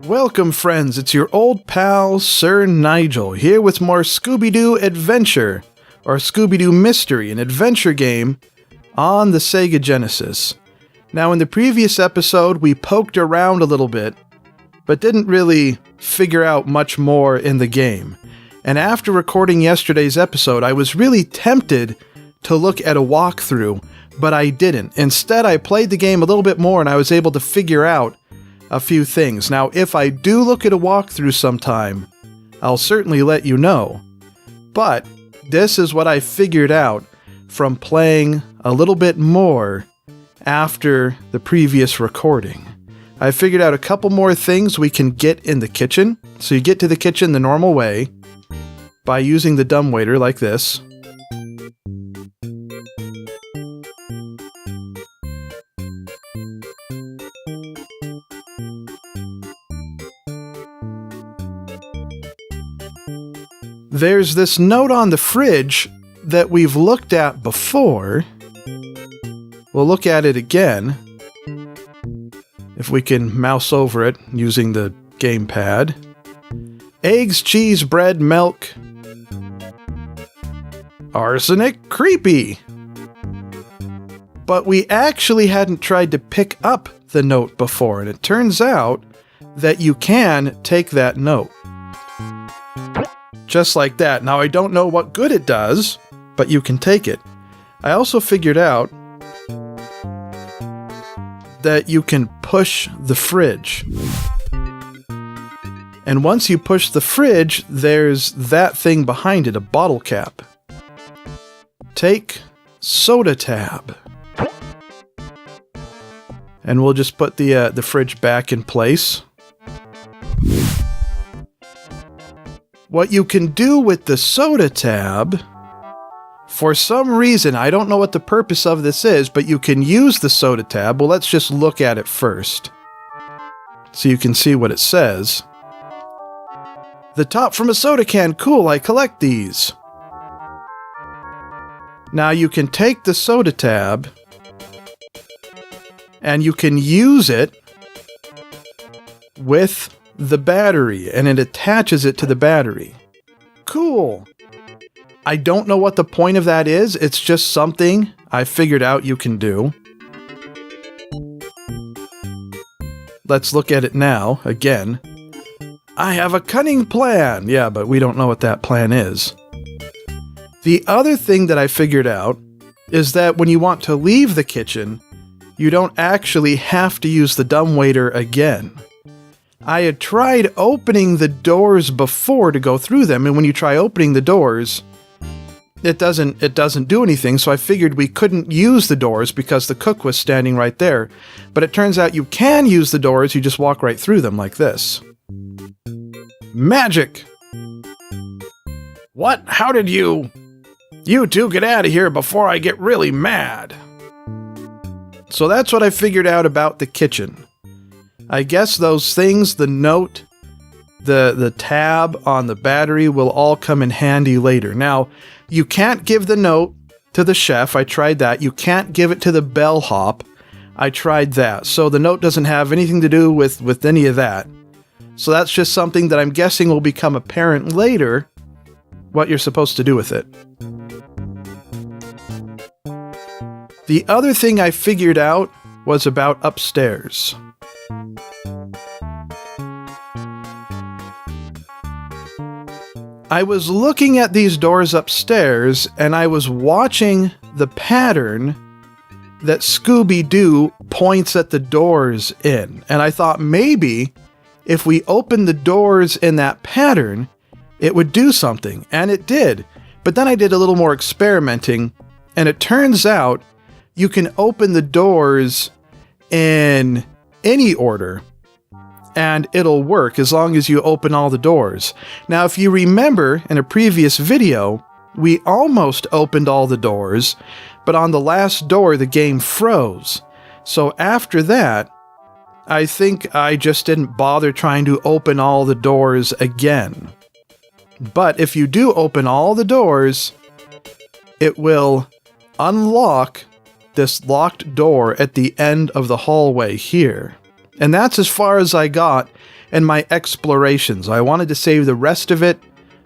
Welcome, friends. It's your old pal, Sir Nigel, here with more Scooby-Doo Adventure, or Scooby-Doo Mystery, an adventure game on the Sega Genesis. Now, in the previous episode, we poked around a little bit, but didn't really figure out much more in the game. And after recording yesterday's episode, I was really tempted to look at a walkthrough, but I didn't. Instead, I played the game a little bit more and I was able to figure out a few things. Now, if I do look at a walkthrough sometime, I'll certainly let you know. But this is what I figured out from playing a little bit more after the previous recording. I figured out a couple more things we can get in the kitchen. So you get to the kitchen the normal way by using the dumbwaiter like this. There's this note on the fridge that we've looked at before. We'll look at it again. If we can mouse over it using the gamepad. Eggs, cheese, bread, milk. Arsenic, creepy. But we actually hadn't tried to pick up the note before, and it turns out that you can take that note. Just like that. Now, I don't know what good it does, but you can take it. I also figured out that you can push the fridge. And once you push the fridge, there's that thing behind it, a bottle cap. Take soda tab. And we'll just put the fridge back in place. What you can do with the soda tab, for some reason, I don't know what the purpose of this is, but you can use the soda tab. Well, let's just look at it first, so you can see what it says. The top from a soda can, cool, I collect these. Now you can take the soda tab, and you can use it with the battery, and it attaches it to the battery. Cool. I don't know what the point of that is. It's just something I figured out you can do. Let's look at it now, again. I have a cunning plan. Yeah, but we don't know what that plan is. The other thing that I figured out is that when you want to leave the kitchen, you don't actually have to use the dumbwaiter again. I had tried opening the doors before to go through them, and when you try opening the doors, it doesn't do anything, so I figured we couldn't use the doors because the cook was standing right there. But it turns out you can use the doors, you just walk right through them like this. Magic! What? How did you two get out of here before I get really mad? So that's what I figured out about the kitchen. I guess those things, the note, the tab on the battery, will all come in handy later. Now, you can't give the note to the chef. I tried that. You can't give it to the bellhop. I tried that. So the note doesn't have anything to do with any of that. So that's just something that I'm guessing will become apparent later, what you're supposed to do with it. The other thing I figured out was about upstairs. I was looking at these doors upstairs, and I was watching the pattern that Scooby-Doo points at the doors in. And I thought maybe if we opened the doors in that pattern, it would do something. And it did. But then I did a little more experimenting, and it turns out you can open the doors in any order, and it'll work as long as you open all the doors. Now, if you remember in a previous video, we almost opened all the doors, but on the last door, the game froze. So after that, I think I just didn't bother trying to open all the doors again. But if you do open all the doors, it will unlock this locked door at the end of the hallway here. And that's as far as I got and my explorations. I wanted to save the rest of it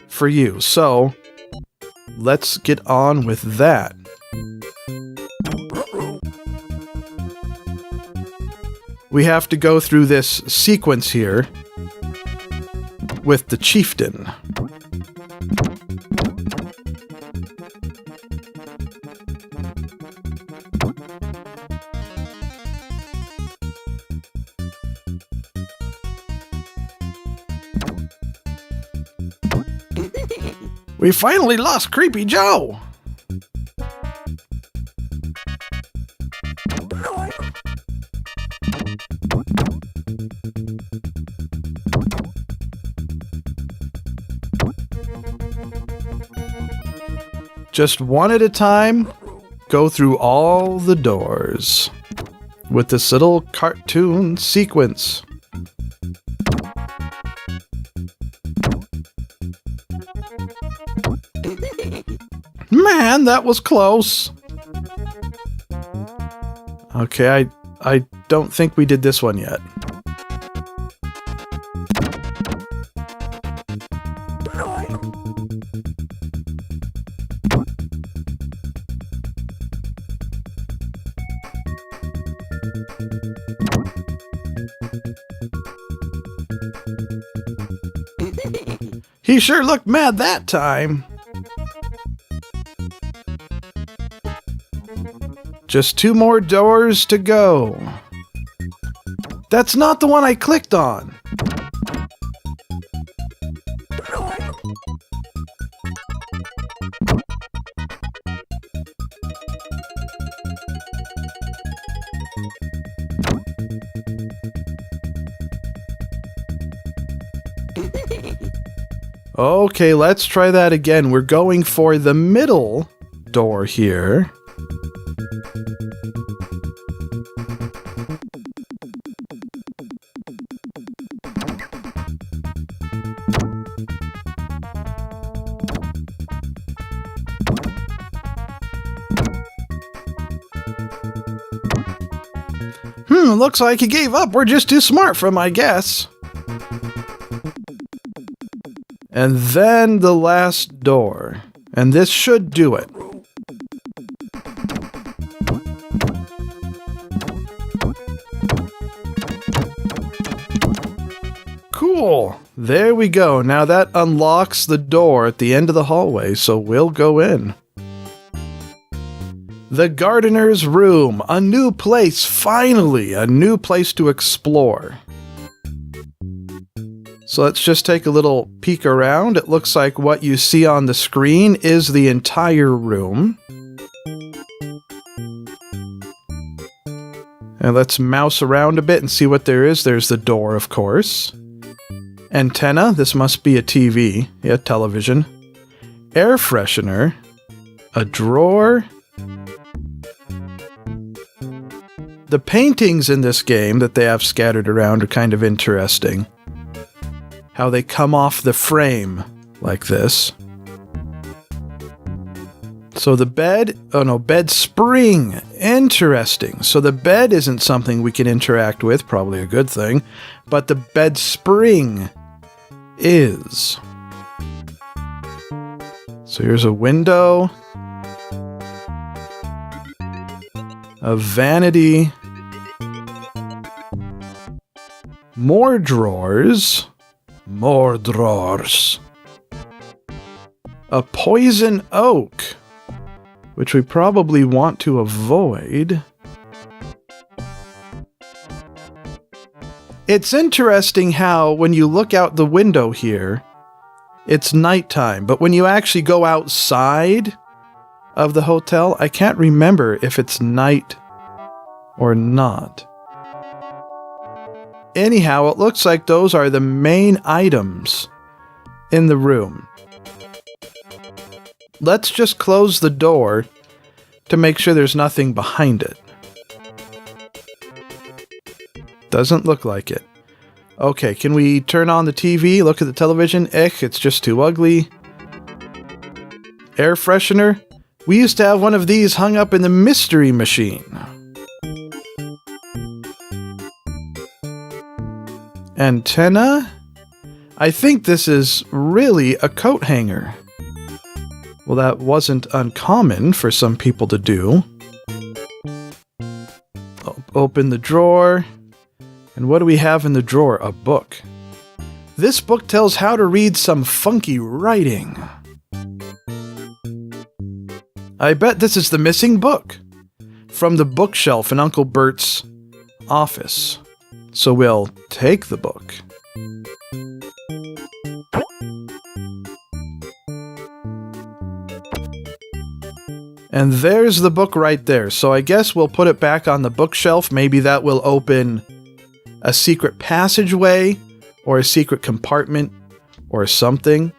for you. So let's get on with that. We have to go through this sequence here with the chieftain. We finally lost Creepy Joe! Just one at a time, go through all the doors with this little cartoon sequence. Man, that was close. Okay, I don't think we did this one yet. He sure looked mad that time. Just 2 more doors to go. That's not the one I clicked on. Okay, let's try that again. We're going for the middle door here. Looks like he gave up. We're just too smart for him, I guess. And then the last door. And this should do it. Cool. There we go. Now that unlocks the door at the end of the hallway, so we'll go in. The gardener's room. A new place, finally. A new place to explore. So let's just take a little peek around. It looks like what you see on the screen is the entire room. And let's mouse around a bit and see what there is. There's the door, of course. Antenna. This must be a TV. Yeah, television. Air freshener. A drawer. The paintings in this game that they have scattered around are kind of interesting. How they come off the frame like this. So the bed, bed spring. Interesting. So the bed isn't something we can interact with, probably a good thing, but the bed spring is. So here's a window. A vanity. More drawers. More drawers. A poison oak, which we probably want to avoid. It's interesting how when you look out the window here, it's nighttime, but when you actually go outside of the hotel, I can't remember if it's night or not. Anyhow, it looks like those are the main items in the room. Let's just close the door to make sure there's nothing behind it. Doesn't look like it. Okay, can we turn on the TV? Look at the television? It's just too ugly. Air freshener? We used to have one of these hung up in the mystery machine. Antenna? I think this is really a coat hanger. Well, that wasn't uncommon for some people to do. Open the drawer. And what do we have in the drawer? A book. This book tells how to read some funky writing. I bet this is the missing book from the bookshelf in Uncle Bert's office. So we'll take the book. And there's the book right there. So I guess we'll put it back on the bookshelf. Maybe that will open a secret passageway or a secret compartment or something.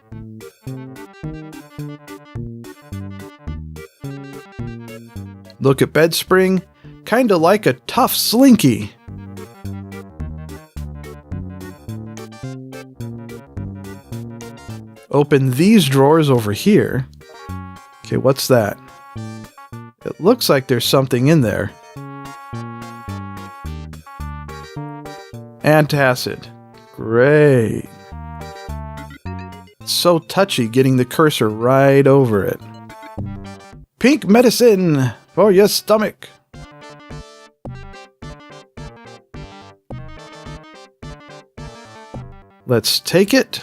Look at bed spring, kinda like a tough slinky. Open these drawers over here. Okay, what's that? It looks like there's something in there. Antacid. Great. It's so touchy getting the cursor right over it. Pink medicine for your stomach. Let's take it.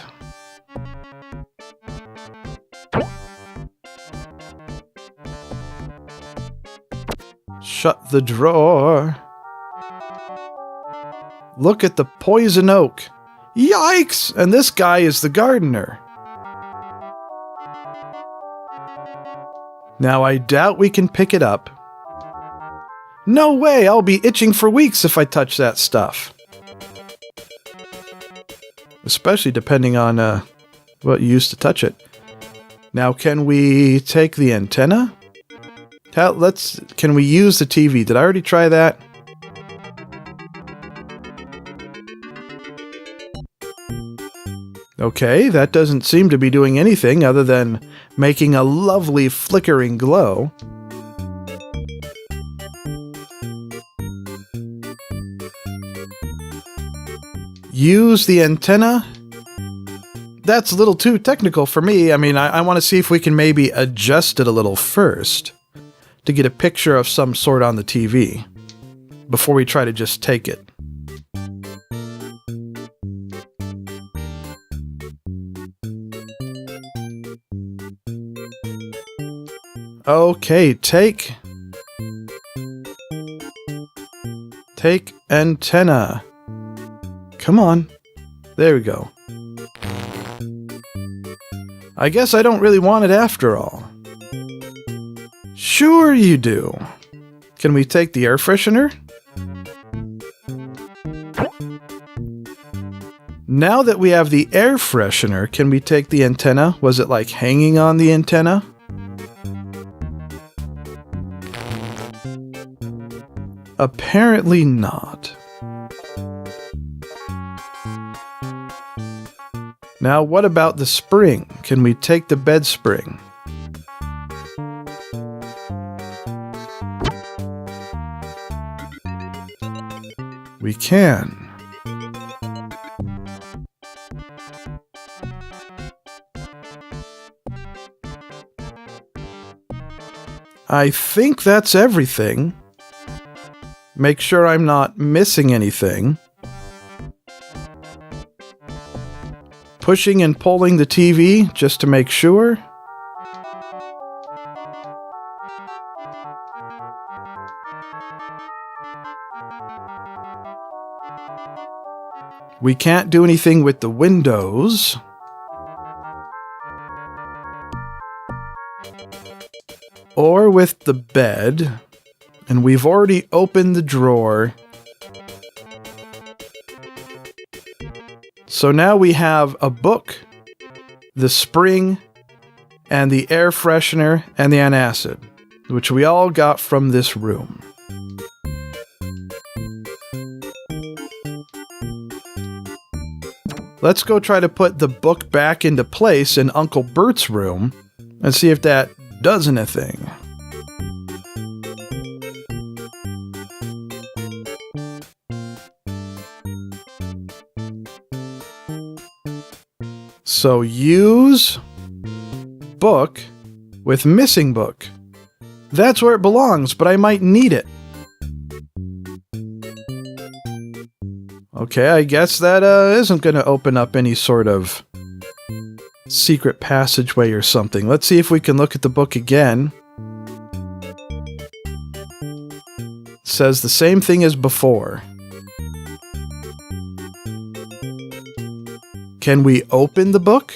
Shut the drawer. Look at the poison oak. Yikes! And this guy is the gardener. Now I doubt we can pick it up. No way! I'll be itching for weeks if I touch that stuff. Especially depending on what you used to touch it. Now can we take the antenna? Can we use the TV? Did I already try that? Okay, that doesn't seem to be doing anything other than making a lovely flickering glow. Use the antenna? That's a little too technical for me. I mean, I want to see if we can maybe adjust it a little first to get a picture of some sort on the TV before we try to just take it. Okay, take antenna. Come on. There we go. I guess I don't really want it after all. Sure you do. Can we take the air freshener? Now that we have the air freshener, can we take the antenna? Was it like hanging on the antenna? Apparently not. Now what about the spring? Can we take the bed spring? We can. I think that's everything. Make sure I'm not missing anything. Pushing and pulling the TV just to make sure. We can't do anything with the windows. Or with the bed. And we've already opened the drawer. So now we have a book, the spring, and the air freshener, and the antacid, which we all got from this room. Let's go try to put the book back into place in Uncle Bert's room and see if that does anything. So use book with missing book. That's where it belongs, but I might need it. Okay, I guess that isn't going to open up any sort of secret passageway or something. Let's see if we can look at the book again. It says the same thing as before. Can we open the book?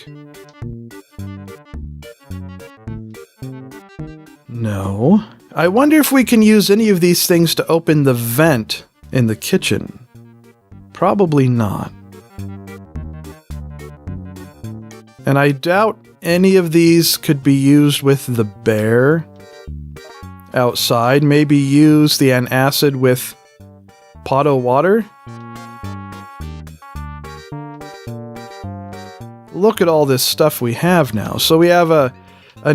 No. I wonder if we can use any of these things to open the vent in the kitchen. Probably not. And I doubt any of these could be used with the bear outside. Maybe use the antacid with pot of water. Look at all this stuff we have now. So we have a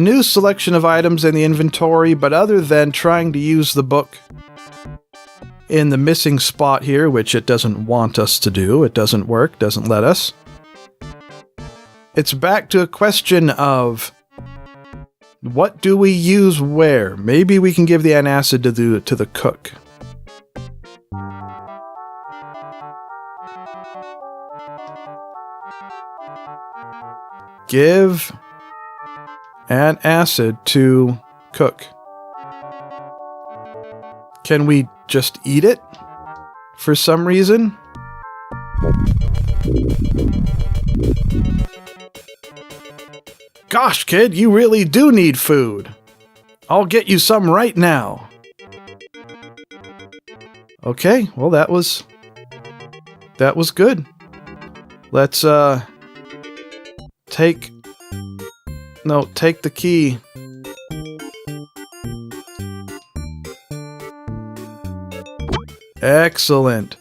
new selection of items in the inventory, but other than trying to use the book in the missing spot here, which it doesn't want us to do, it doesn't work, doesn't let us, it's back to a question of what do we use where? Maybe we can give the antacid to the cook. Give antacid to cook. Can we just eat it for some reason? Gosh, kid, you really do need food. I'll get you some right now. Okay, well that was good. Let's take the key. Excellent.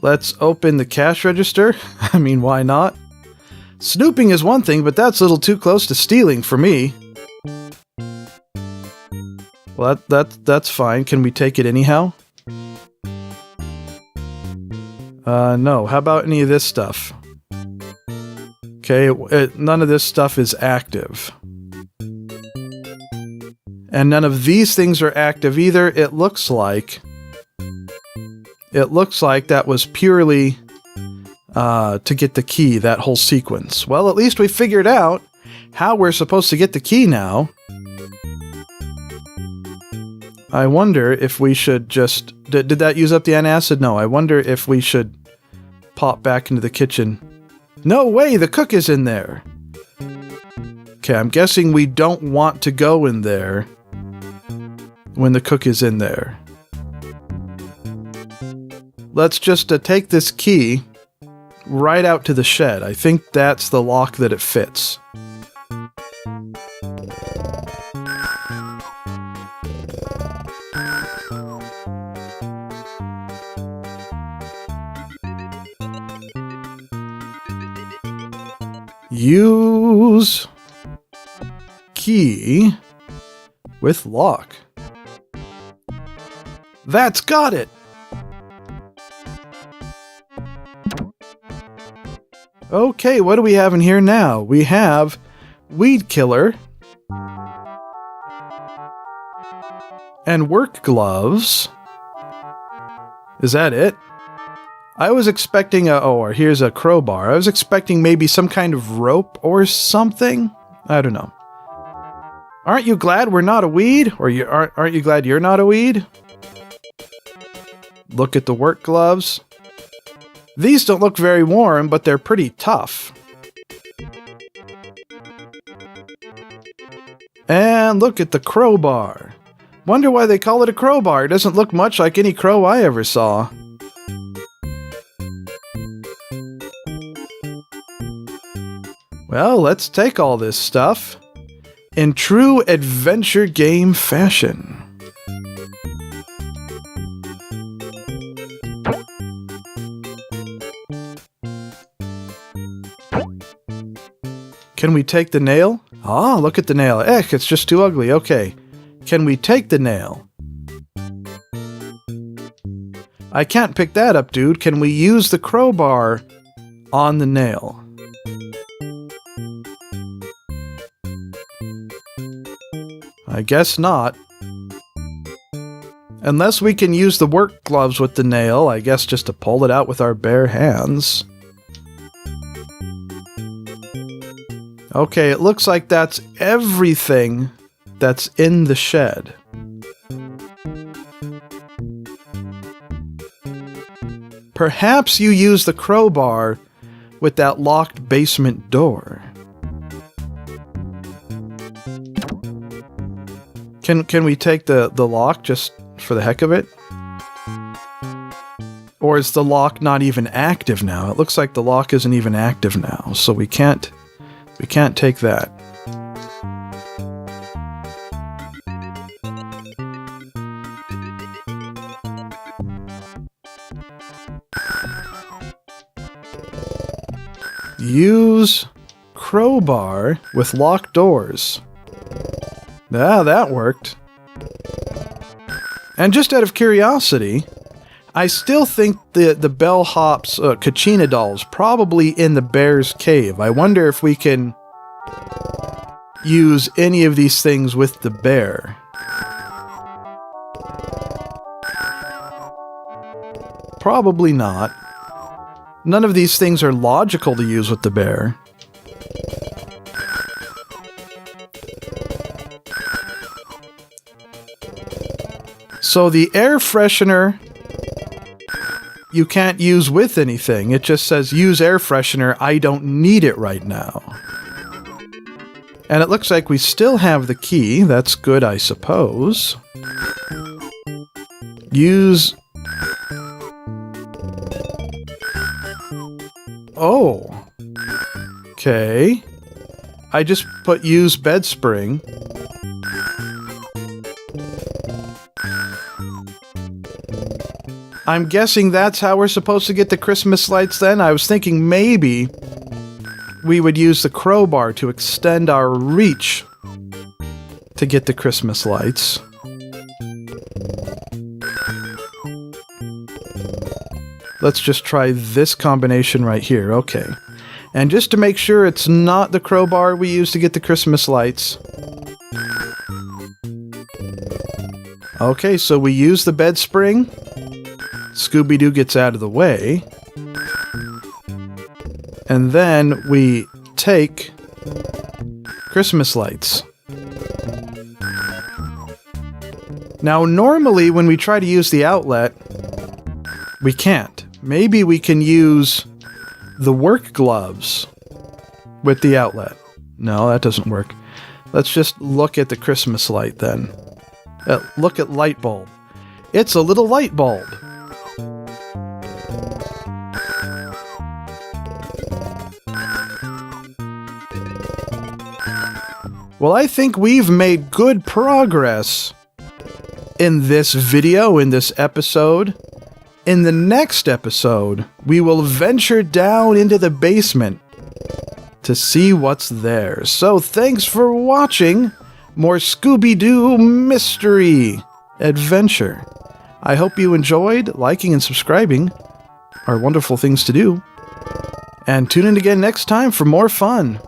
Let's open the cash register. I mean, why not? Snooping is one thing, but that's a little too close to stealing for me. Well, that's fine. Can we take it anyhow? No. How about any of this stuff? Okay, none of this stuff is active. And none of these things are active either. It looks like that was purely to get the key, that whole sequence. Well, at least we figured out how we're supposed to get the key now. I wonder if we should just... Did that use up the antacid? No, I wonder if we should pop back into the kitchen. No way, the cook is in there! Okay, I'm guessing we don't want to go in there when the cook is in there. Let's just take this key right out to the shed. I think that's the lock that it fits. Use key with lock. That's got it! Okay, what do we have in here now? We have weed killer and work gloves. Is that it? I was expecting here's a crowbar. I was expecting maybe some kind of rope or something. I don't know. Aren't you glad we're not a weed? Or aren't you glad you're not a weed? Look at the work gloves. These don't look very warm, but they're pretty tough. And look at the crowbar. Wonder why they call it a crowbar. It doesn't look much like any crow I ever saw. Well, let's take all this stuff in true adventure game fashion. Can we take the nail? Ah, look at the nail. It's just too ugly. Okay. Can we take the nail? I can't pick that up, dude. Can we use the crowbar on the nail? I guess not. Unless we can use the work gloves with the nail, I guess just to pull it out with our bare hands. Okay, it looks like that's everything that's in the shed. Perhaps you use the crowbar with that locked basement door. Can we take the lock just for the heck of it? Or is the lock not even active now? It looks like the lock isn't even active now, so we can't take that. Use crowbar with locked doors. Ah, that worked. And just out of curiosity, I still think the bellhop's Kachina doll's probably in the bear's cave. I wonder if we can use any of these things with the bear. Probably not. None of these things are logical to use with the bear. So the air freshener you can't use with anything. It just says use air freshener. I don't need it right now. And it looks like we still have the key. That's good, I suppose. Use... Oh. Okay. I just put use bed spring. I'm guessing that's how we're supposed to get the Christmas lights then. I was thinking maybe we would use the crowbar to extend our reach to get the Christmas lights. Let's just try this combination right here. Okay. And just to make sure it's not the crowbar we use to get the Christmas lights. Okay, so we use the bed spring. Scooby-Doo gets out of the way. And then we take Christmas lights. Now, normally when we try to use the outlet, we can't. Maybe we can use the work gloves with the outlet. No, that doesn't work. Let's just look at the Christmas light then. Look at light bulb. It's a little light bulb. Well, I think we've made good progress in this video, in this episode. In the next episode, we will venture down into the basement to see what's there. So thanks for watching more Scooby-Doo Mystery Adventure. I hope you enjoyed. Liking and subscribing are wonderful things to do. And tune in again next time for more fun.